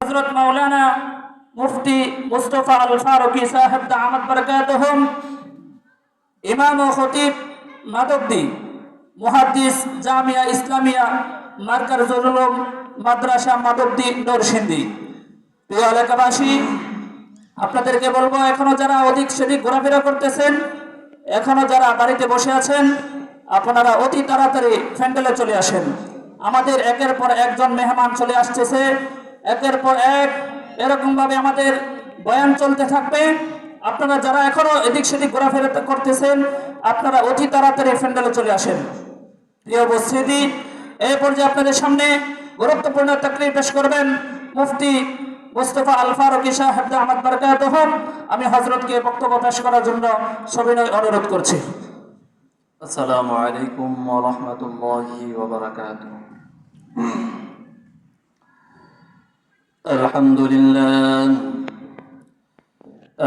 হযরত মাওলানা মুফতি মুস্তাফা আল ফারুকী সাহেব দামাত বরকাতুহুম, ইমাম ও খতিব মাধবদী, মুহাদ্দিস জামিয়া ইসলামিয়া মারকাজুল উলুম মাদ্রাসা মাধবদী নরসিংদী। প্রিয় এলাকাবাসী, আপনাদেরকে বলবো, এখনো যারা অধিক সেদিক ঘোরাফেরা করতেছেন, এখনো যারা বাড়িতে বসে আছেন, আপনারা অতি তাড়াতাড়ি প্যান্ডেলে চলে আসেন। আমাদের একের পর একজন মেহমান চলে আসতেছে, একের পর এক এরকম ভাবে আমাদের বয়ান চলতে থাকবে। আপনারা যারা এখনো এদিক সেদিক ঘোরাফেরা করতেছেন, আপনারা অতি তাড়াতাড়ি প্যান্ডেলে চলে আসেন। প্রিয় উপস্থিতি, এই পর্যায়ে আপনাদের সামনে গুরুত্বপূর্ণ তাকরীর পেশ করবেন মুফতি মুস্তাফা আল ফারুকী সাহেব দামাত বরকাতুহুম। আমি হযরতকে বক্তব্য পেশ করার জন্য সবিনয় অনুরোধ করছি। আসসালামু আলাইকুম ওয়া রাহমাতুল্লাহি ওয়া বারাকাতুহু।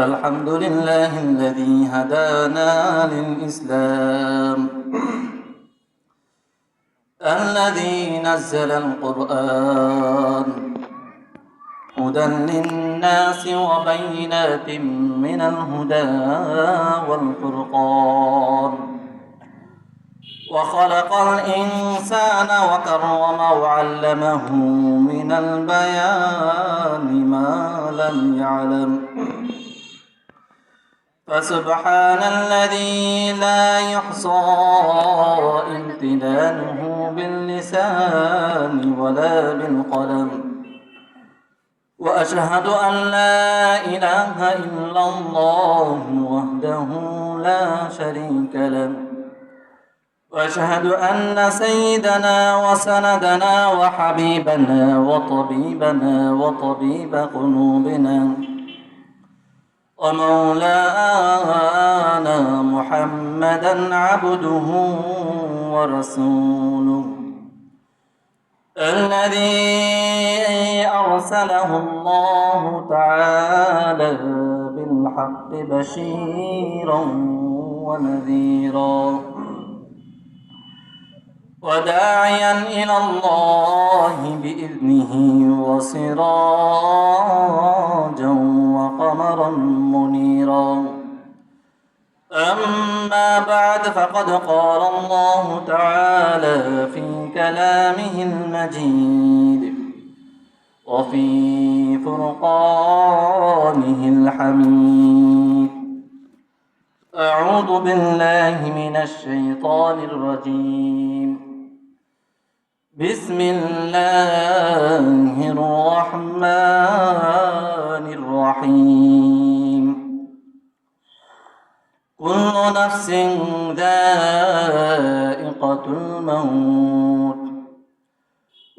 আলহামদুলিল্লাহিল্লাযী হাদানা লিল ইসলাম الذي نزل القرآن هدى للناس وبينات من الهدى والفرقان وخلق الإنسان وكرمه وعلمه من البيان ما لم يعلم فسبحان الذي لا يحصى امتنانه باللسان ولا بالقلم وأشهد أن لا إله إلا الله وحده لا شريك له وأشهد أن سيدنا وسندنا وحبيبنا وطبيبنا وطبيب قلوبنا ومولانا محمدا عبده ورسوله الذي أرسله الله تعالى بالحق بشيرا ونذيرا وداعيا إلى الله بإذنه وسراجا وقمرا منيرا. أما بعد، فقد قال الله تعالى في كلامه المجيد وفي فرقانه الحميد: أعوذ بالله من الشيطان الرجيم. بسم الله الرحمن الرحيم. كل نفس ذائقة الموت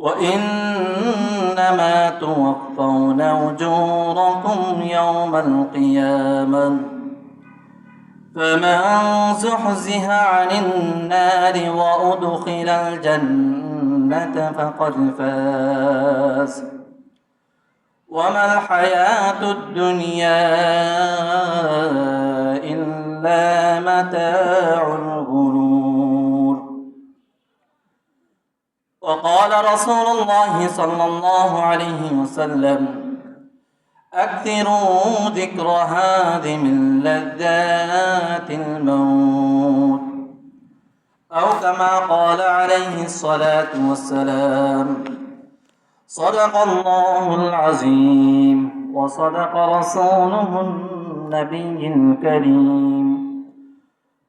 وإنما توفون أجوركم يوم القيامة فمن زحزح عن النار وأدخل الجنة فقد فاز وما الحياة الدنيا إلا متاع الغرور. وقال رسول الله صلى الله عليه وسلم: أكثروا ذكر هادم لذات الموت، أو كما قال عليه الصلاة والسلام. صدق الله العظيم وصدق رسوله النبي الكريم،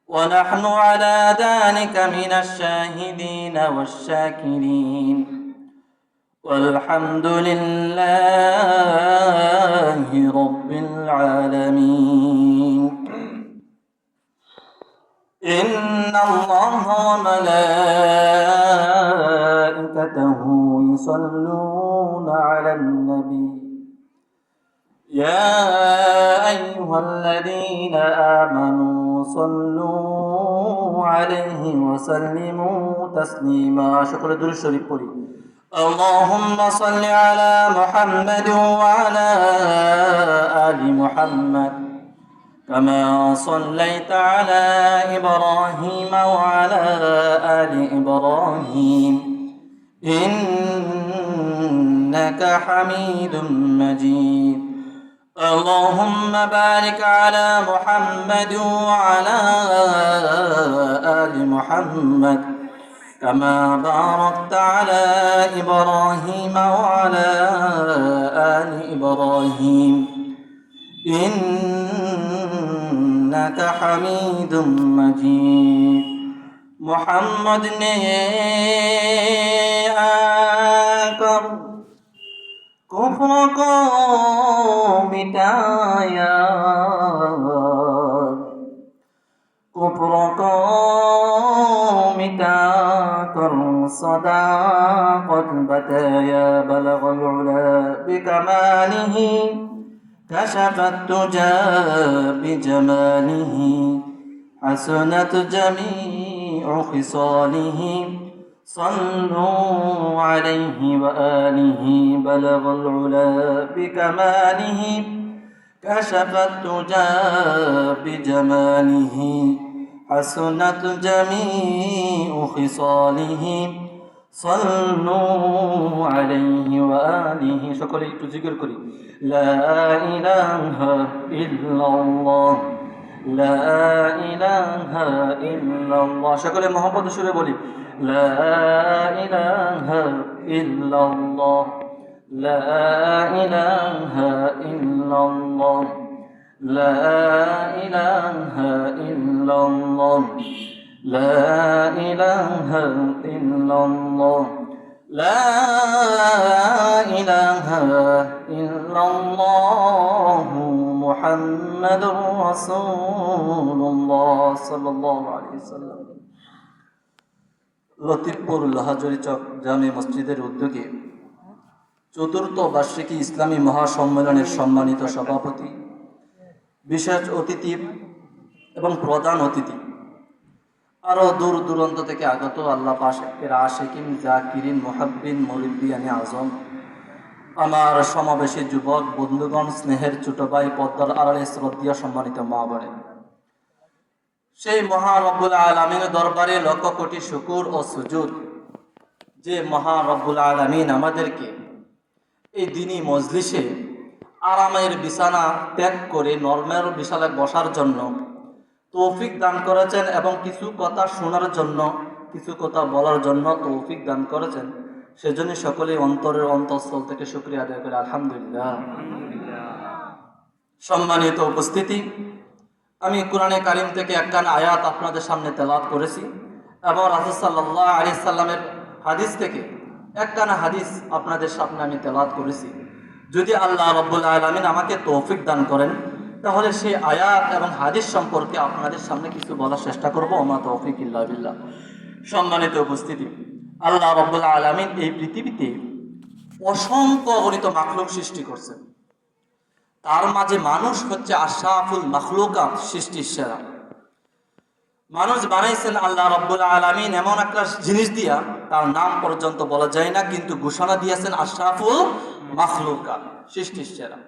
ونحن على ذلك من الشاهدين والشاكرين، والحمد لله رب العالمين. إن الله وملائكته يصلون على النبي يا أيها الذين آمنوا صلوا عليه وسلموا تسليما. شكرا درود الشريف قولي: اللهم صل على محمد وعلى آل محمد كما صليت على إبراهيم وعلى آل إبراهيم إنك إنك حميد مجيد اللهم بارك على محمد وعلى آل محمد كما باركت على إبراهيم وعلى آل إبراهيم إنك حميد مجيد محمد نے آकर کفر کو مٹایا کفر کو مٹا کر صداقت بتایا بلغ العلا بکمالہ كشف الدجى بجماله حسنت جميع خصاله صلوا عليه وآله بلغ العلا بكماله كشف الدجى بجماله حسنت جميع خصاله صلوا عليه وآله شكرا একটু জিকির করি لا إله إلا الله لا إله إلا الله সকলে মোহাম্মদ সুরে বলি لا إله إلا الله لا إله إلا الله لا إله إلا الله لا إله إلا الله لا إله إلا الله محمد رسول الله صلى الله عليه وسلم লতিফপুর লোহাজরি চক জামে মসজিদের উদ্যোগে চতুর্থ বার্ষিকী ইসলামী মহাসম্মেলনের সম্মানিত সভাপতি বিশেষ অতিথি এবং প্রধান অতিথি আরও দূর দূরান্ত থেকে আগত আল্লাহ পাকের আশিকিন জাকিরিন মুহাব্বিন মুরিব্বিয়ানে আজম আমার সমাবেশী যুবক বন্ধুগণ স্নেহের ছোট ভাই পদ্মার আড়ালে শ্রদ্ধা সম্মানিত মা বোনেরা সেই মহা রব্বুল আলামিনের দরবারে লক্ষ কোটি শুকর ও সুজুদ যে মহা রব্বুল আলামিন আমাদেরকে এই দিনই মজলিসে আরামের বিছানা ত্যাগ করে নরমের বিছানায় বসার জন্য তৌফিক দান করেছেন এবং কিছু কথা শোনার জন্য কিছু কথা বলার জন্য তৌফিক দান করেছেন সেজন্য সকলে অন্তরের অন্তঃস্থল থেকে শুকরিয়া আদায় করে আলহামদুলিল্লাহ। সম্মানিত উপস্থিতি, আমি কোরআনে কারিম থেকে একখানা আয়াত আপনাদের সামনে তেলাওয়াত করেছি এবং রাসূল সাল্লাল্লাহু আলাইহি সাল্লামের হাদিস থেকে একখানা হাদিস আপনাদের সামনে আমি তেলাওয়াত করেছি। যদি আল্লাহ রাব্বুল আলামিন আমাকে তৌফিক দান করেন তাহলে সেই আয়াত এবং হাদিস সম্পর্কে আপনাদের সামনে কিছু বলার চেষ্টা করব। ওমা তৌফিক ইল্লা বিল্লাহ। সম্মানিত উপস্থিতি, আল্লাহ রাব্বুল আলামিন এই পৃথিবীতে অসংখ্য অগণিত মাখলুক সৃষ্টি করছেন। তার মাঝে মানুষ হচ্ছে আশরাফুল মাখলুকাত, সৃষ্টির সেরা। মানুষ বানাইছেন আল্লাহ রাব্বুল আলামিন এমন একটা জিনিস দিয়া তার নাম পর্যন্ত বলা যায় না, কিন্তু ঘোষণা দিয়েছেন আশরাফুল মাখলুকাত, সৃষ্টির সেরা।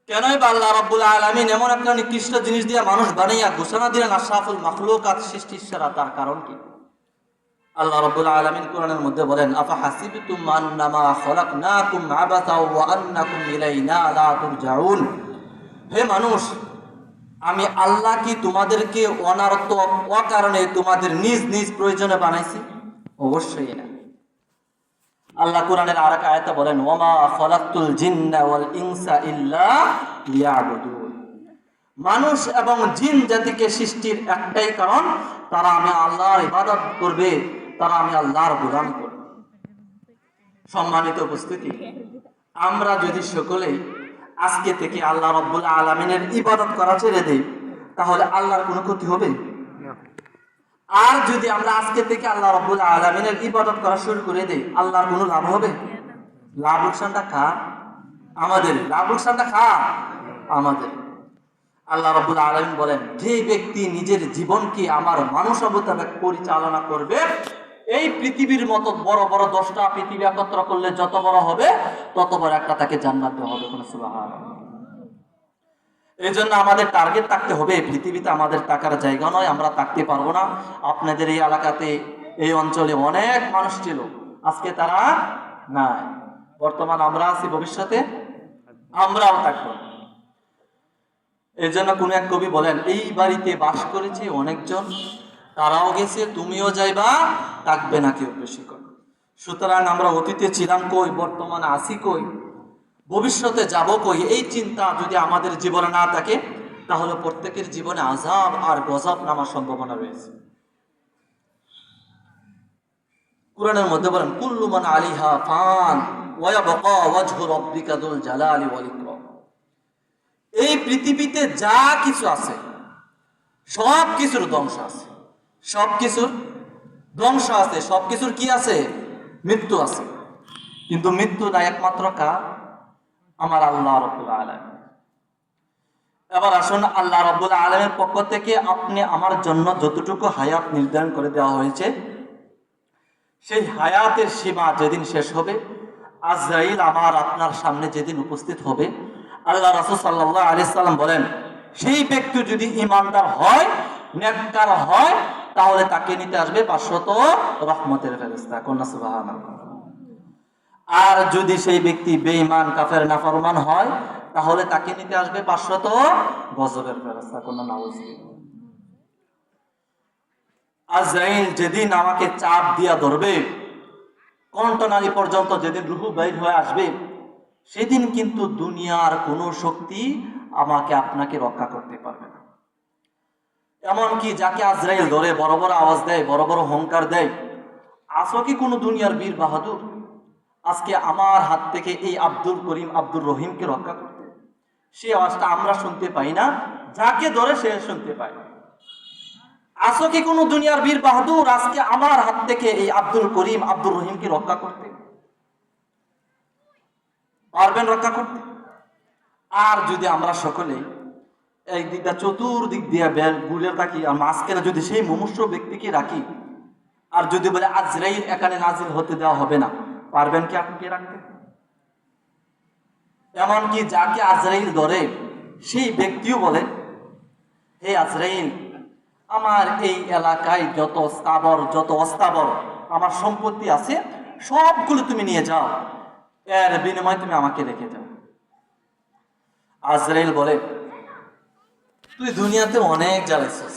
কেনই বা আল্লাহ রাব্বুল আলামিন এমন একটা নিকৃষ্ট জিনিস দিয়া মানুষ বানাইয়া ঘোষণা দিলেন আশরাফুল মাখলুকাত, সৃষ্টির সেরা? তার কারণ কি? আল্লাহ রাব্বুল আলামিন কোরআনের মধ্যে বলেন, আফা হাসিবতুম আন্নামা খলাকনাকুম আবাসা ওয়া আন্নাকুম ইলাইনা লা তুরজাউন। হে মানুষ, আমি আল্লাহ কি তোমাদেরকে অনার্থক অকারণে তোমাদের নিজ নিজ প্রয়োজনে বানাইছি? অবশ্যই না। আল্লাহ কোরআনের আরেক আয়াতে বলেন, ওয়ামা খলাকতুল জিন্না ওয়াল ইনসা ইল্লা লিয়াবুদুন। মানুষ এবং জিন জাতিকে সৃষ্টির একটাই কারণ, তারা আমি আল্লাহর ইবাদত করবে, তারা আমি আল্লাহর গোলামি করবে। সম্মানিত উপস্থিতি, আমরা যদি সকলেই আজকে থেকে আল্লাহ রাব্বুল আলামিনের ইবাদত করা ছেড়ে দেই তাহলে আল্লাহর কোনো ক্ষতি হবে? আর যদি আমরা আজকে থেকে আল্লাহ রাব্বুল আলামিনের ইবাদত করা শুরু করে দেই, আল্লাহর কোনো লাভ হবে? লাভ লোকসানটা কার? আমাদের। লাভ লোকসানটা কার? আমাদের। আল্লাহ রাব্বুল আলামিন বলেন, যে ব্যক্তি নিজের জীবনকে আমার মানুষ মোতাবেক পরিচালনা করবে, এই পৃথিবীর মতো বড় বড় 10টা পৃথিবী একত্র করলে যত বড় হবে তত বড় একটা তাকে জান্নাত দেওয়া হবে। সুবহানাল্লাহ। এই জন্য আমাদের টার্গেট থাকতে হবে, পৃথিবীতে আমাদের টাকার জায়গা নয়, আমরা থাকতে পারবো না। আপনাদের এই এলাকাতে, এই অঞ্চলে অনেক মানুষ ছিল, আজকে তারা নাই। বর্তমান আমরা আছি, ভবিষ্যতে আমরাও থাকবো। এই জন্য কোন এক কবি বলেন, এই বাড়িতে বাস করেছে অনেকজন, তারাও গেছে, তুমিও যাইবা, থাকবে না কেউ বেশি করে। সুতরাং আমরা অতীতে ছিলাম কই, বর্তমানে আছি কই, ভবিষ্যতে যাব কই, এই চিন্তা যদি আমাদের জীবনে না থাকে, তাহলে প্রত্যেকের জীবনে আযাব আর গজব নামার সম্ভাবনা রয়েছে। কুরআনের মধ্যে বলেন, কুল্লু মান আলাইহা ফান ওয়া ইয়াবকা ওয়াজহু রাব্বিকা যুল জালালি ওয়াল ইকরাম। এই পৃথিবীতে যা কিছু আছে সব কিছুর ধ্বংস আছে, সব কিছুর ধ্বংস আছে, সব কিছুর কি আছে? মৃত্যু আছে। কিন্তু মৃত্যু না একমাত্র কার? আমার আল্লাহ রাব্বুল আলামিন। এবার আসুন, আল্লাহ রাব্বুল আলামিনের পক্ষ থেকে আপনি আমার জন্য যতটুকু হায়াত নির্ধারণ করে দেওয়া হয়েছে, সেই হায়াতের সীমা যেদিন শেষ হবে, আজরাইল আমার আপনার সামনে যেদিন উপস্থিত হবে, আল্লাহ রাসূল সাল্লাল্লাহু আলাইহি সাল্লাম বলেন, সেই ব্যক্তি যদি ঈমানদার হয়, নেককার হয়, তাহলে তাকে নিতে আসবে 500 রহমতের ফেরেশতা। কন্যা সুবহানাল্লাহ। আর যদি সেই ব্যক্তি বেঈমান, কাফের, নাফরমান হয়, তাহলে তাকে নিতে আসবে 500 গজবের ফেরেশতা। কন্যা নাউজুবিল্লাহ। আজরাইল যেদিন আমাকে চাপ দিয়া ধরবে, কণ্ঠনালী পর্যন্ত যেদিন রূহ বাইর হয়ে আসবে, সেদিন কিন্তু দুনিয়ার কোনো শক্তি আমাকে আপনাকে রক্ষা করতে পারবে না। এমনকি যাকে আজরাইল ধরে বড় বড় আওয়াজ দেয়, বড় বড় হুঙ্কার দেয়, আসো কি কোনো দুনিয়ার বীর বাহাদুর আজকে আমার হাত থেকে এই আব্দুল করিম, আব্দুর রহিমকে রক্ষা করতে? সেই আওয়াজটা আমরা শুনতে পাই না, যাকে ধরে সে শুনতে পায়। আসো কি কোনো দুনিয়ার বীর বাহাদুর আজকে আমার হাত থেকে এই আব্দুল করিম, আব্দুর রহিমকে রক্ষা করতে? পারবেন রক্ষা করতে? আর যদি আমরা সকলে এই দিকটা চতুর্দিক দিয়ে ঘুরে থাকি, আর মাঝখানে যদি সেই মুমূর্ষু ব্যক্তিকে রাখি, আর যদি বলে আজরাইল এখানে নাজিল হতে দেওয়া হবে না, পারবেন কি আপনি রাখতে? এমনকি যাকে আজরাইল ধরে সেই ব্যক্তিও বলে, হে আজরাইল, আমার এই এলাকায় যত স্থাবর, যত অস্থাবর আমার সম্পত্তি আছে, সবগুলো তুমি নিয়ে যাও, এর বিনিময়ে তুমি আমাকে রেখে যাও। আজরাইল বলে, তুই দুনিয়াতে অনেক জ্বালাইছিস,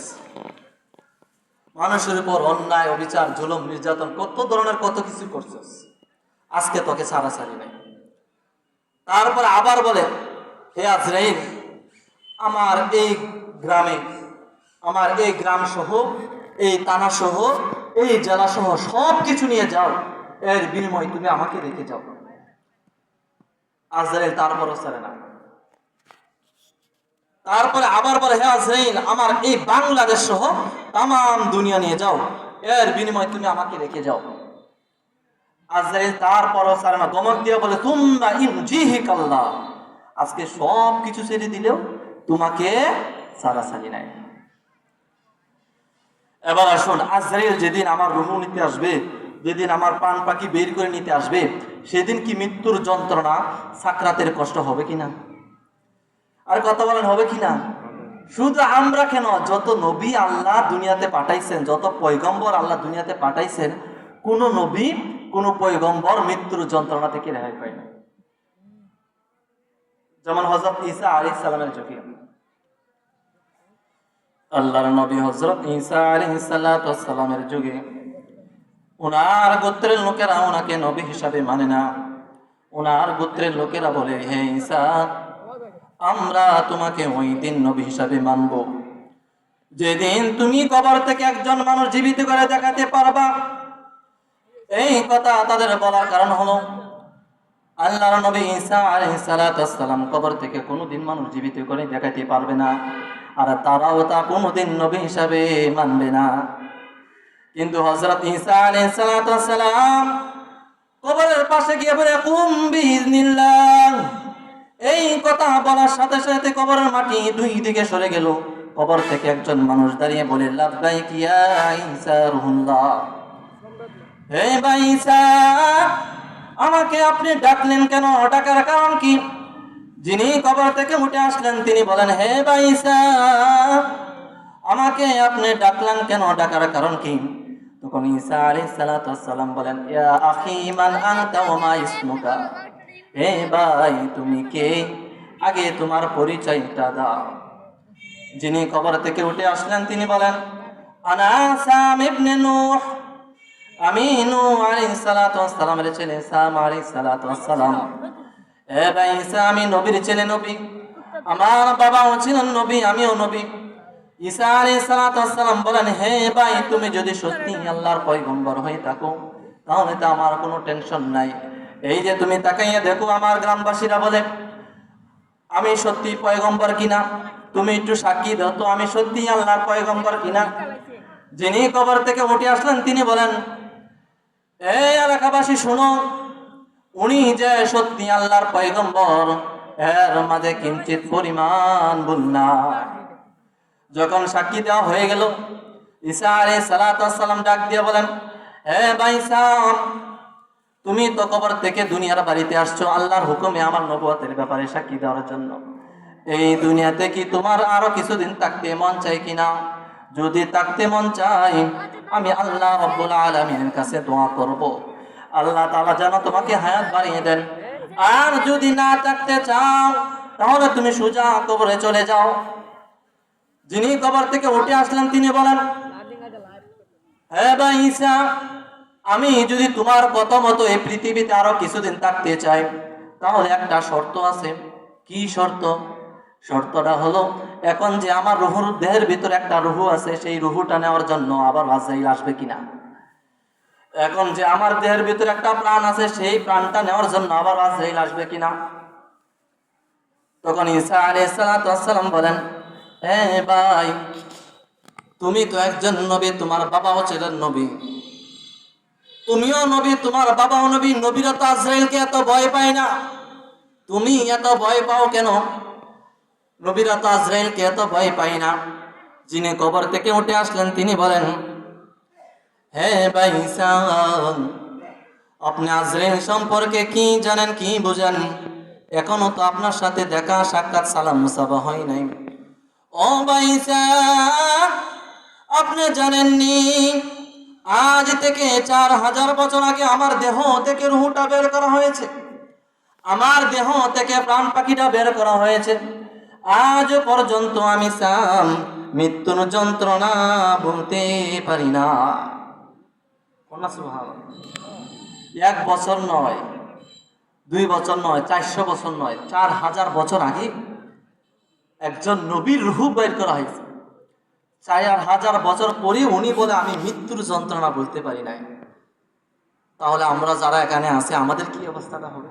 মানুষের উপর অন্যায়, অবিচার, জুলুম, নির্যাতন, কত ধরনের কত কিছু করছিস, আজকে তোকে ছাড়াছাড়ি নাই। তারপর আবার বলে, হে আজরাইল, আমার এই গ্রামে, আমার এই গ্রাম সহ, এই থানা সহ, এই জেলা সহ সব কিছু নিয়ে যাও, এর বিনিময়ে তুমি আমাকে রেখে যাও। আজরাইল তারপরও ছাড়ে না। তারপরে আবার বলে, হে আজরাইল, আমার এই বাংলাদেশ সহ তাম দুনিয়া নিয়ে যাও, এর বিনিময়ে তুমি আমাকে রেখে যাও। আজরাইল তারপরও ছাড়ে না, দমক দিয়ে বলে, তুমরা ইনজিহিকাল্লাহ, আজকে সব কিছু ছেড়ে দিলেও তোমাকে ছাড়াছাড়ি নাই। এবার আসুন, আজরাইল যেদিন আমার রূহ নিতে আসবে, যেদিন আমার প্রাণ পাখি বের করে নিতে আসবে, সেদিন কি মৃত্যুর যন্ত্রণা, সাকরাতের কষ্ট হবে কিনা? আর কথা বলেন, হবে কিনা? শুধু আমরা কেন, যত নবী আল্লাহ দুনিয়াতে পাঠাইছেন, যত পয়গম্বর আল্লাহ দুনিয়াতে পাঠাইছেন, কোন নবী, কোন পয়গম্বর মৃত্যুর যন্ত্রণা থেকে রেহাই পায় না। যেমন হযরত ঈসা আলাইহিস সালামের যুগে, আল্লাহর নবী হযরত ঈসা আলাইহিস সালামের যুগে ওনার গোত্রের লোকেরা ওনাকে নবী হিসাবে মানে না। ওনার গোত্রের লোকেরা বলে, হে ঈসা, আমরা তোমাকে ওই দিন নবী হিসাবে মানব যেদিন তুমি কবর থেকে একজন মানুষ জীবিত করে দেখাতে পারবা। এই কথা তাদের বলার কারণ হলো, আল্লাহর নবী ঈসা আলাইহিস সালাম কবর থেকে কোনোদিন মানুষ জীবিত করে দেখাতে পারবে না, আর তারাও তা কোনোদিন নবী হিসাবে মানবে না। কিন্তু হযরত ঈসা আলাইহিস সালাম কবরের পাশে গিয়ে বলে, কুম বিইজনিল্লাহ। এই কথা বলার সাথে সাথে কবরের মাটি দুই দিকে সরে গেল। কবর থেকে একজন মানুষ দাঁড়িয়ে বলে, লাব্বাইক ইয়া ঈসা রুহুল্লাহ। হে ভাই ঈসা, আমাকে আপনি ডাকলেন কেন? ডাকার কারণ কি? যিনি কবর থেকে উঠে আসলেন তিনি বলেন, হে ভাই ঈসা, আমাকে আপনি ডাকলেন কেন? ডাকার কারণ কি? তখন ঈসা আলাইহিস সালাম বলেন, ইয়া আখি মান আনতা ওয়া মা ইসমুকা। হে ভাই তুমি কে, আগে তোমার পরিচয়টা দাও। যিনি কবর থেকে উঠে আসলেন তিনি বলেন, আনা সাম ইবনে নূহ, আমি নূহ আলাইহিস সালাতু ওয়াস সালামের ছেলে সাম আলাইহিস সালাতু ওয়াস সালাম। হে ভাই ঈসা, আমি নবীর ছেলে, নবী। আমার বাবাও ছিলেন নবী, আমিও নবী। ঈসা আলাইহিস সালাতু ওয়াস সালাম বলেন, হে ভাই তুমি যদি সত্যি আল্লাহর পয়গম্বর হয়ে থাকো তাহলে তো আমার কোনো টেনশন নাই। এই যে তুমি তাকাইয়া দেখো, আমার গ্রামবাসীরা বলে আমি সত্যি পয়গম্বর কিনা, তুমি একটু সাক্ষী দাও তো আমি সত্যি আল্লাহর পয়গম্বর কিনা। যিনি কবর থেকে উঠে আসলেন তিনি বলেন, এই এলাকাবাসী শুনো, উনি যে সত্যি আল্লাহর পয়গম্বর এর মাঝে কিঞ্চিত পরিমাণ ভুল না। যখন সাক্ষী দেওয়া হয়ে গেল, ঈসা আলাইহিস সালাতু ওয়াস সালাম ডাক দিয়ে বলেন, হে ভাই সাম, তুমি তো কবর থেকে দুনিয়ার বাড়িতে আসছো আল্লাহর হুকুমে আমার নবুয়তের ব্যাপারে সাক্ষী দেওয়ার জন্য। এই দুনিয়াতে কি তোমার আরো কিছুদিন থাকতে মন চাই কিনা? যদি থাকতে মন চাই আমি আল্লাহ রাব্বুল আলামিনের কাছে দোয়া করব, আল্লাহ তাআলা যেন তোমাকে হায়াত বাড়িয়ে দেন। আর যদি না থাকতে চাও তাহলে তুমি সোজা কবরে চলে যাও। যিনি কবর থেকে উঠে আসলেন তিনি বলেন, হে ভাই ঈসা, আমি যদি তোমার কথা মতো এই পৃথিবীতে আরো কিছুদিন থাকতে চাই তাহলে একটা শর্ত আছে। কি শর্ত? শর্তটা হলো, এখন যে আমার রুহুর দেহের ভিতরে একটা রুহু আছে, সেই রুহুটা নেওয়ার জন্য আবার আজরাইল আসবে কিনা। এখন যে আমার দেহের ভিতরে একটা প্রাণ আছে, সেই প্রাণটা নেওয়ার জন্য আবার আজরাইল আসবে কিনা। তখন ঈসা আলাইহিস সালাতু ওয়াস সালাম বলেন, হ্যাঁ ভাই, তুমি তো একজন নবী, তোমার বাবাও ছিলেন নবী, তুমিও নবী, তোমার বাবাও নবী। নবীরা তো আজরাইলকে এত ভয় পায় না, তুমি এত ভয় পাও কেন? নবীরা তো আজরাইলকে এত ভয় পায় না। যিনি কবর থেকে উঠে আসলেন তিনি বলেন, হে ভাই ঈসা, আপনি আজরাইল সম্পর্কে কি জানেন, কি বুঝেন? এখনো তো আপনার সাথে দেখা সাক্ষাৎ সালাম মুসাফা হয় নাই। ও ভাই ঈসা, আপনি জানেননি আজ থেকে 4000 বছর আগে আমার দেহ থেকে রুহটা বের করা হয়েছে, আমার দেহ থেকে প্রাণ পাখিটা বের করা হয়েছে। আজ পর্যন্ত আমি সাম মৃত্যুর যন্ত্রণা বলতে পারি না। এক বছর নয়, 2 বছর নয়, 400 বছর নয়, 4000 বছর আগে একজন নবীর রূহ বের করা হয়েছে। 4000 বছর পরে উনি বলে আমি মৃত্যুর যন্ত্রণা বলতে পারি নাই। তাহলে আমরা যারা এখানে আছি আমাদের কি অবস্থাটা হবে?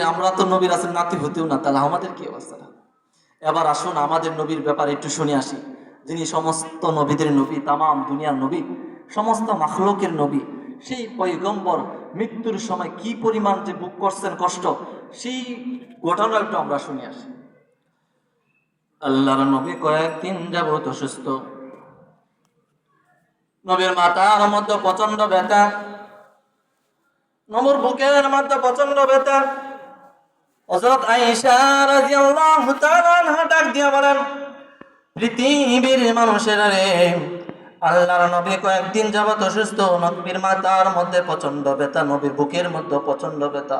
আমরা তো নবীর রাসূল নাতি হতেও না, তাহলে আমাদের কি অবস্থাটা? এবার আসুন আমাদের নবীর ব্যাপারে একটু শুনে আসি। যিনি সমস্ত নবীদের নবী, তামাম দুনিয়ার নবী, সমস্ত মাখলুকের নবী, সেই পয়গম্বর মৃত্যুর সময় কি পরিমাণ যে বুক করছেন কষ্ট, সেই ঘটনা একটু আমরা শুনে আসি। আল্লাহর নবী কয়েকদিন যাবত অসুস্থ। নবীর মাথার মধ্যে প্রচন্ড ব্যথা, নবীর বুকের মধ্যে প্রচন্ড ব্যথা। হযরত আয়েশা রাদিয়াল্লাহু তাআলা আনহা ডাক দিয়া বলেন, পৃথিবীর মানুষেরা রে, আল্লাহর নবী কয়েকদিন যাবত অসুস্থ, নবীর মাথার মধ্যে প্রচন্ড ব্যথা, নবীর বুকের মধ্যে প্রচন্ড ব্যথা।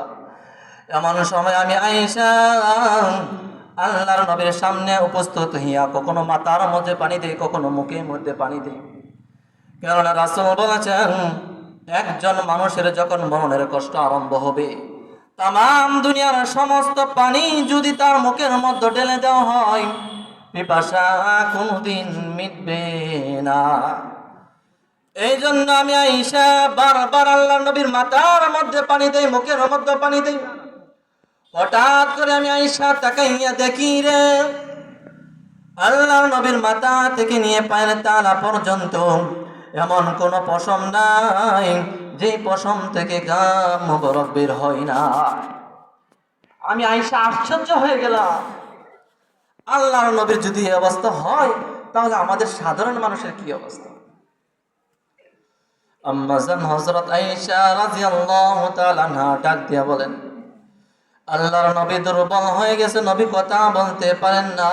এমন সময় আমি আয়েশা আল্লাহর নবীর সামনে উপস্থিত হইয়া কখনো মাথার মধ্যে পানি দেই, কখনো মুখের মধ্যে পানি দেই। কেননা রাসূল বলেছেন, একজন মানুষের যখন মরণের কষ্ট আরম্ভ হবে, তাম দুনিয়ার সমস্ত পানি যদি তার মুখের মধ্যে ঢেলে দেওয়া হয়, পিপাসা কোনদিন মিটবে না। এই জন্য আমি আয়েশা বারবার আল্লাহর নবীর মাথার মধ্যে পানি দেই, মুখের মধ্যে পানি দেই। হঠাৎ করে আমি আয়েশা তাকাইয়া দেখি রে, আল্লাহর নবীর মাথা থেকে নিয়ে পায়ের তালা পর্যন্ত এমন কোন পশম নাই যে পশম থেকে ঘাম মুবারক বের হয় না। আমি আয়েশা আশ্চর্য হয়ে গেলাম, আল্লাহর নবীর যদি এই অবস্থা হয় তাহলে আমাদের সাধারণ মানুষের কি অবস্থা? আম্মা জান হযরত আয়েশা রাদিয়াল্লাহু তাআলা আনহা ডাক দিয়া বলেন, আল্লাহর নবী দুর্বল হয়ে গেছে, নবী কথা বলতে পারেন না।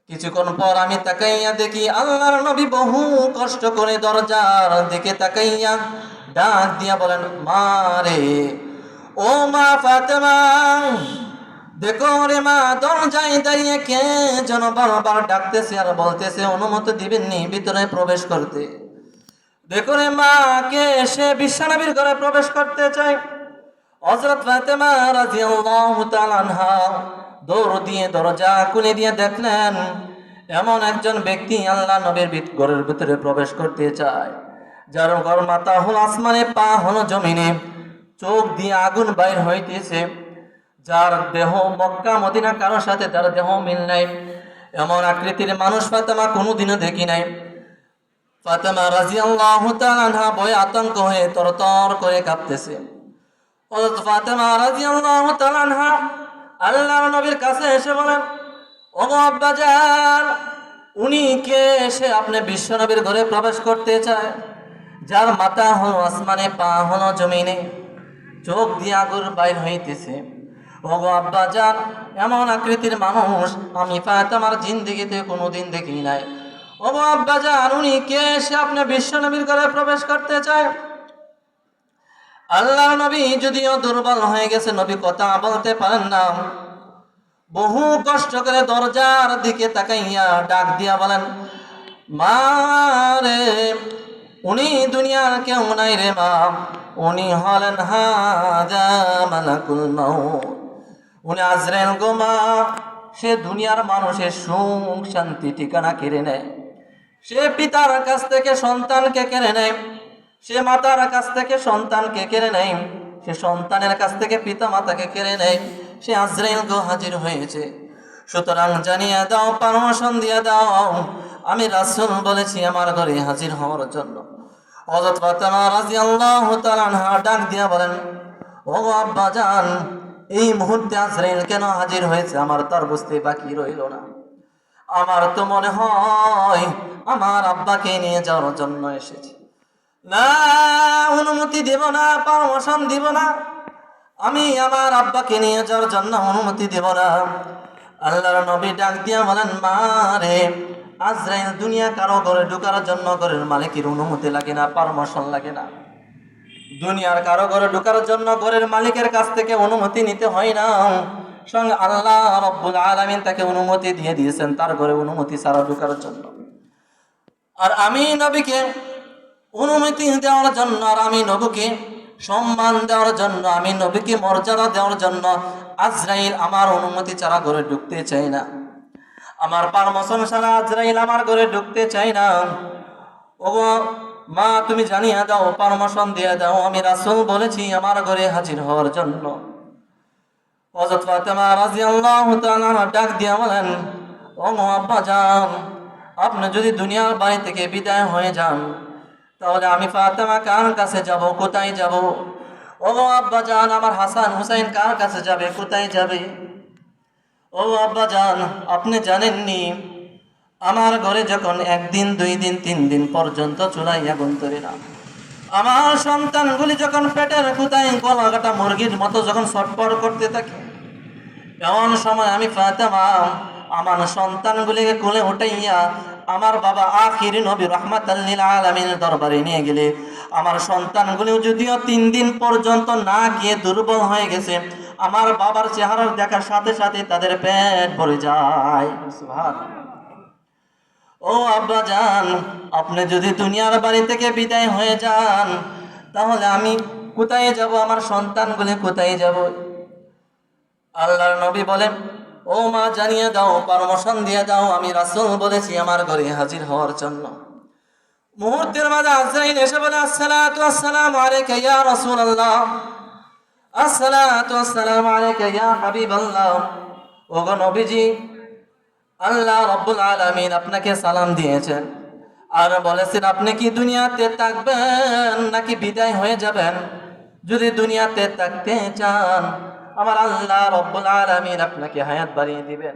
কিছুক্ষণ পর আমি তাকাইয়া দেখি আল্লাহর নবী বহু কষ্ট করে দরজার দিকে তাকাইয়া ডাক দিয়া বলেন, মা রে, ও মা ফাতেমা, দেখো রে মা, দরজায় দাঁড়িয়ে কে যেন বারবার ডাকতেছে আর বলতেছে অনুমতি দিবেননি ভিতরে প্রবেশ করতে। দেখো রে মা, কে সে বিশ্বনবীর ঘরে প্রবেশ করতে চায়। হযরত ফাতেমা রাদিয়াল্লাহু তাআলা আনহা দৌড় দিয়ে দরজা খুলে দিয়ে দেখলেন এমন একজন ব্যক্তি আল্লাহ নবীর ঘরের ভিতরে প্রবেশ করতে চায়, যার ঘর মাথা হলো আসমানে, পা হলো জমিনে, চোখ দিয়ে আগুন বাইর হইতেছে, যার দেহ মক্কা মদিনা কারোর সাথে তার দেহ মিল নাই, এমন আকৃতির মানুষ ফাতেমা কোনোদিনও দেখি নাই। ফাতেমা রাদিয়াল্লাহু তাআলা আনহা ভয়ে আতঙ্ক হয়ে তরতর করে কাঁপতেছে। হযরত ফাতেমা রাদিয়াল্লাহু তাআলা আনহা আল্লাহর নবীর কাছে এসে বলেন, ওগো আব্বাজান, উনি কে এসে আপনি বিশ্ব নবীর ঘরে প্রবেশ করতে চায়, যার মাথা হলো আসমানে, পা হলো জমিনে, চোখ দিয়ে আগুন বাইর হইতেছে। ওগো আব্বাজান, এমন আকৃতির মানুষ আমি ফাতেমার জিন্দেগিতে কোনোদিন দেখি নাই। ওগো আব্বাজান, উনি কে এসে আপনি বিশ্ব নবীর ঘরে প্রবেশ করতে চায়? আল্লাহ নবী যদিও দুর্বল হয়ে গেছে, নবী কথা বলতে পারেন না, বহু কষ্ট করে দরজার দিকে তাকাইয়া ডাক দিয়া বলেন, মা রে, উনি দুনিয়ার কেউ নাই রে মা, উনি হলেন হাজা মালাকুল মাউত, উনি আজরাইল গো মা। সে দুনিয়ার মানুষের সুখ শান্তি ঠিকানা কেড়ে নেয়, সে পিতার কাছ থেকে সন্তানকে কেড়ে নেয়, সে মাতার কাছ থেকে সন্তানকে কেড়ে নেয়, সে সন্তানের কাছ থেকে পিতা মাতাকে কেড়ে নেয়। সে আজরাইল গো হাজির হয়েছে। সুতরাং জানিয়ে দাও, পারমিশন দিয়ে দাও, আমি রাসূল বলেছি আমার ঘরে হাজির হওয়ার জন্য। হযরত ফাতেমা রাদিয়াল্লাহু তাআলা আনহা ডাক দিয়া বলেন, ওগো আব্বাজান, এই মুহূর্তে আজরাইল কেন হাজির হয়েছে আমার তার বুঝতে বাকি রইল না। আমার তো মনে হয় আমার আব্বাকে নিয়ে যাওয়ার জন্য এসেছে। না, অনুমতি দেব না, পারমিশন দিব না, আমি আমার আব্বাকে নিয়ে যাওয়ার জন্য অনুমতি দেব না। আল্লাহর নবী ডাক দিয়া বলেন, মা রে, আজরাইল দুনিয়া কারো ঘরে ঢোকার জন্য ঘরের মালিকের অনুমতি লাগে না, পারমিশন লাগে না। দুনিয়ার কারো ঘরে ঢোকার জন্য ঘরের মালিকের কাছ থেকে অনুমতি নিতে হয় না, সঙ্গে আল্লাহ রাব্বুল আলামিন তাকে অনুমতি দিয়ে দিয়েছেন তার ঘরে অনুমতি ছাড়া ঢোকার জন্য। আর আমি নবীকে অনুমতি দেওয়ার জন্য, আর আমি নবীকে সম্মান দেওয়ার জন্য, আমি নবীকে মর্যাদা দেওয়ার জন্য আজরাইল আমার অনুমতি ছাড়া ঘরে ঢুকতে চাই না, আমার পারমিশন ছাড়া আজরাইল আমার ঘরে ঢুকতে চাই না। ওগো মা, তুমি জানিয়ে দাও, পারমিশন দিয়ে দাও, আমি রাসূল বলেছি আমার ঘরে হাজির হওয়ার জন্য। হযরত ফাতেমা রাদিয়াল্লাহু তাআলা ডাক দিয়া বলেন, ওগো আব্বাজান, আপনি যদি দুনিয়ার বাড়ি থেকে বিদায় হয়ে যান, তাহলে আমি ফাতেমা কার কাছে যাব, কোথায় যাব? ওগো আব্বাজান, আমার হাসান হুসাইন কার কাছে যাবে, কোথায় যাবে? ও আব্বাজান, আপনি জানেননি আমার ঘরে যখন 1 দিন 2 দিন 3 দিন পর্যন্ত চুলায় আগুন ধরে না, আমার সন্তানগুলি যখন পেটের কোথায় গলা কাটা মুরগির মতো যখন ছটফট করতে থাকে, এমন সময় আমি ফাতেমা আমার সন্তানগুলিকে কোলে উঠাইয়া আমার বাবা আখির নবী রাহমাতাল লিল আলামিনের দরবারে নিয়ে গেলে, আমার সন্তানগুলিও যদিও 3 দিন পর্যন্ত না গিয়ে দুর্বল হয়ে গেছে, আমার বাবার চেহারা দেখার সাথে সাথে তাদের পেট ভরে যায়। সুবহানাল্লাহ। ও আব্বাজান, আপনি যদি দুনিয়ার বাড়ি থেকে বিদায় হয়ে যান, তাহলে আমি কোথায় যাব, আমার সন্তানগুলি কোথায় যাব? আল্লাহর নবী বলেন, ও মা, জানিয়ে দাও, পারমিশন দিয়ে দাও, আমি রাসূল বলেছি আমার ঘরে হাজির হওয়ার জন্য। মুহূর্তের মাঝে আজরাইল এসে বলে, আসসালাতু আসসালামু আলাইকা ইয়া রাসূলুল্লাহ, আসসালাতু আসসালামু আলাইকা ইয়া হাবিবাল্লাহ। ওগো নবীজি, আল্লাহ রাব্বুল আলামিন আপনাকে সালাম দিয়েছেন আর বলেছেন আপনি কি দুনিয়াতে থাকবেন নাকি বিদায় হয়ে যাবেন। যদি দুনিয়াতে থাকতে চান, আমার আল্লাহ রাব্বুল আলামিন আপনাকে হায়াত বাড়িয়ে দিবেন,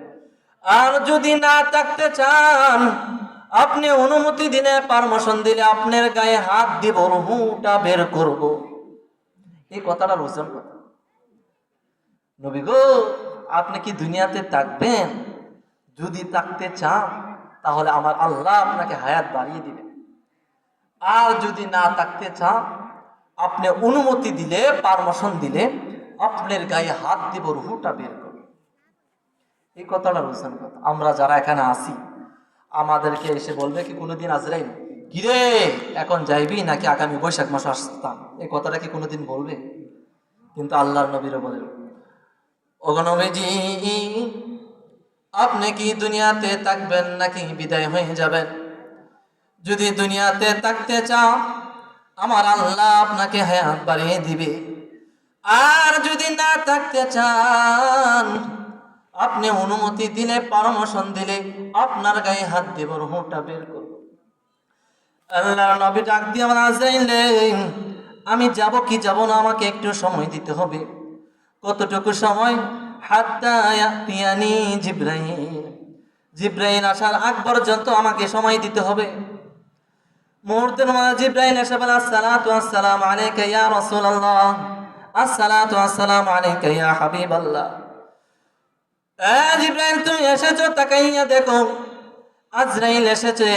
আর যদি না থাকতে চান, আপনি অনুমতি দিলে, পারমিশন দিলে আপনার গায়ে হাত দিব, রুহটা বের করব। এই কথাটা রোজন কথা। নবী গো, আপনি কি দুনিয়াতে থাকবেন? যদি থাকতে চান, তাহলে আমার আল্লাহ আপনাকে হায়াত বাড়িয়ে দিবেন, আর যদি না থাকতে চান, আপনি অনুমতি দিলে, পারমিশন দিলে আপনার গায়ে হাত দিব, রুহুটা বের করবে। এই কথাটা বুঝছেন কথা? আমরা যারা এখানে আসি, আমাদেরকে এসে বলবে কি কোনোদিন আজরাইল কিরে এখন যাইবি নাকি আগামী বৈশাখ মাসে আসতাম, এই কথাটা কি কোনোদিন বলবে? কিন্তু আল্লাহর নবীরও বলেন, ওগো নবীজি, আপনি কি দুনিয়াতে থাকবেন নাকি বিদায় হয়ে যাবেন? যদি দুনিয়াতে থাকতে চাও আমার আল্লাহ আপনাকে হায়াত বাড়িয়ে দিবে, আর যদি না থাকতে চান আপনি অনুমতি দিলে, পারমিশন দিলে আপনার গায়ে হাত দেব, রুহটা বের করব। আল্লাহর নবী ডাক দিয়ে আমার আজরাইল, আমি যাব কি যাব না, আমাকে একটু সময় দিতে হবে। কতটুকু সময়? হাত্তা ইয়াতিয়ানি জিবরাইল, জিবরাইল আসার আগ পর্যন্ত আমাকে সময় দিতে হবে। মুহূর্তের মাঝে জিবরাইল এসে বলে, আসসালাতু আসসালামু আলাইকা ইয়া রাসূলুল্লাহ, আসসালাতু আসসালামু আলাইকা ইয়া হাবিবাল্লাহ। জিবরাইল তুমি এসেছো, তাকাইয়া দেখো আজরাইল এসেছে।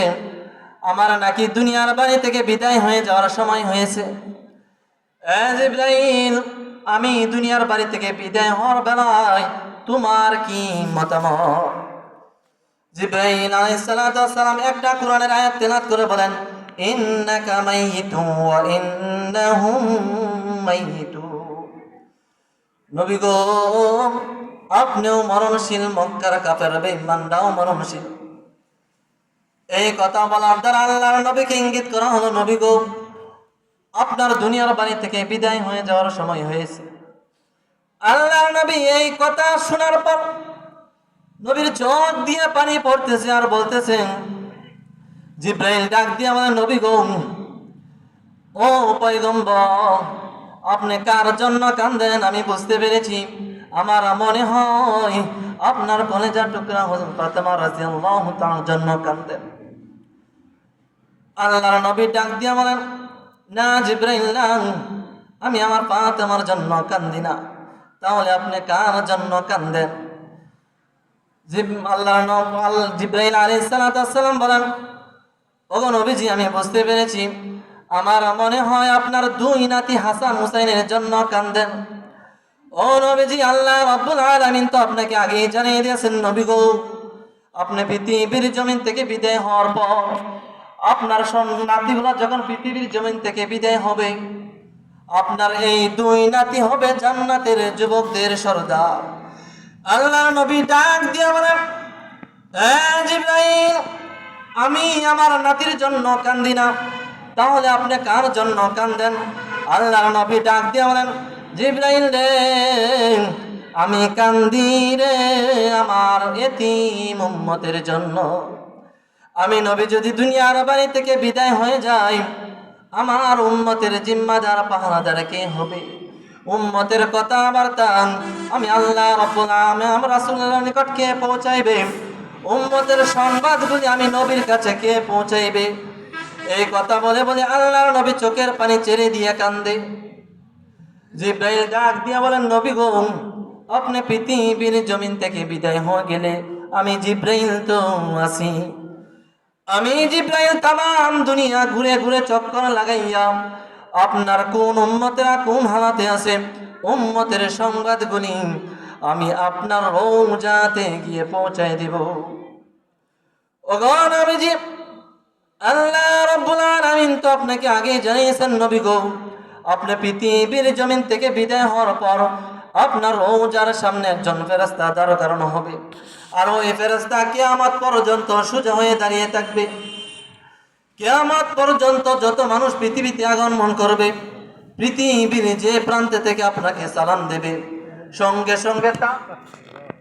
আমার নাকি দুনিয়ার বাড়ি থেকে বিদায় হয়ে যাওয়ার সময় হয়েছে। জিবরাইল, আমি দুনিয়ার বাড়ি থেকে বিদায় হওয়ার বেলায় তোমার কি মতামত? জিবরাইল আলাইহিস সালাতু ওয়াস সালাম একটা কোরআনের আয়াত তেলাওয়াত করে বলেন, ইন্নাকা মাইয়িতুন ওয়া ইন্নাহুম মাইয়িতুন। নবী গো, আপনিও মরণশীল, মক্কার কাফের বেঈমানরাও মরণশীল। এই কথা বলার দ্বারা আল্লাহর নবীকে ইঙ্গিত করা হলো, নবী গো, আপনার দুনিয়ার বাড়ি থেকে বিদায় হয়ে যাওয়ার সময় হয়েছে। আল্লাহর নবী এই কথা শোনার পর নবীর চোখ দিয়ে পানি পড়তেছে আর বলতেছেন, জিবরাইল ডাক দিয়ে আমাদের, নবী গো, ও পয়গম্বর, আপনি কার জন্য কাঁদেন আমি বুঝতে পেরেছি। আমার মনে হয় আপনার কলেজার টুকরা হযরত ফাতেমা রাদিয়াল্লাহু তাআলার জন্য কাঁদেন। আল্লাহর নবী ডাক দিয়ে বলেন, না জিবরাইল না, আমি আমার ফাতেমার জন্য কাঁদি না। তাহলে আপনি কার জন্য কাঁদেন? জিবরাইল আলাইহিস সালাতু ওয়াস সালাম বলেন, ওগো নবীজি, আমি বুঝতে পেরেছি, আমার মনে হয় আপনার দুই নাতি হাসান হুসাইনের জন্য কাঁদেন। ও নবীজি, আল্লাহ রাব্বুল আলামিন তো আপনাকে আগেই জানিয়ে দিয়েছেন, নবী গো, আপনি পৃথিবীর জমিন থেকে বিদায় হওয়ার পর আপনার নাতিগুলো যখন পৃথিবীর জমিন থেকে বিদায় হবে, আপনার এই দুই নাতি হবে জান্নাতের যুবকদের সর্দার। আল্লাহ নবী ডাক দিয়ে বলেন, জিবরাইল, আমি আমার নাতির জন্য কান্দি না, তাহলে আপনি কার জন্য কাঁদেন? আল্লাহর নবী ডাক দিয়ে বলেন, জিবরাইল রে, আমি কান্দি রে আমার এতিম উম্মতের জন্য। আমি নবী যদি দুনিয়ার বাড়ি থেকে বিদায় হয়ে যাই, আমার উম্মতের জিম্মাদার পাহারাদার কে হবে? উম্মতের কথা বার্তা আমি আল্লাহ রাব্বুল আলামিন আমার রাসূলের নিকট কে পৌঁছাইবে? উম্মতের সংবাদগুলি আমি নবীর কাছে কে পৌঁছাইবে? এই কথা বলে বলে আল্লাহর নবী চোখের পানি ছেড়ে দিয়ে কান্দে। জিবরাইল ডাক দিয়া বলেন, নবী গো, আপনি পৃথিবীর জমিন থেকে বিদায় হয়ে গেলে আমি জিবরাইল তো আছি। আমি জিবরাইল তামাম দুনিয়া ঘুরে ঘুরে চক্কর লাগাইয়া আপনার কোন উম্মতেরা কোন হালাতে আছে উম্মতের সংবাদগুলি আমি আপনার রওজাতে গিয়ে পৌঁছায় দেব। ওগো নবীজি, আল্লাহ রাব্বুল আলামিন তো আপনাকে আগে জানিয়েছেন, নবী গো, আপনি পৃথিবীর জমিন থেকে বিদায় হওয়ার পর আপনার রওজার সামনে একজন ফেরেশতা দাঁড় করানো হবে, আর ওই ফেরেশতা কিয়ামত পর্যন্ত সোজা হয়ে দাঁড়িয়ে থাকবে। কিয়ামত পর্যন্ত যত মানুষ পৃথিবীতে আগমন করবে, পৃথিবীর যে প্রান্তে থেকে আপনাকে সালাম দেবে, সঙ্গে সঙ্গে তা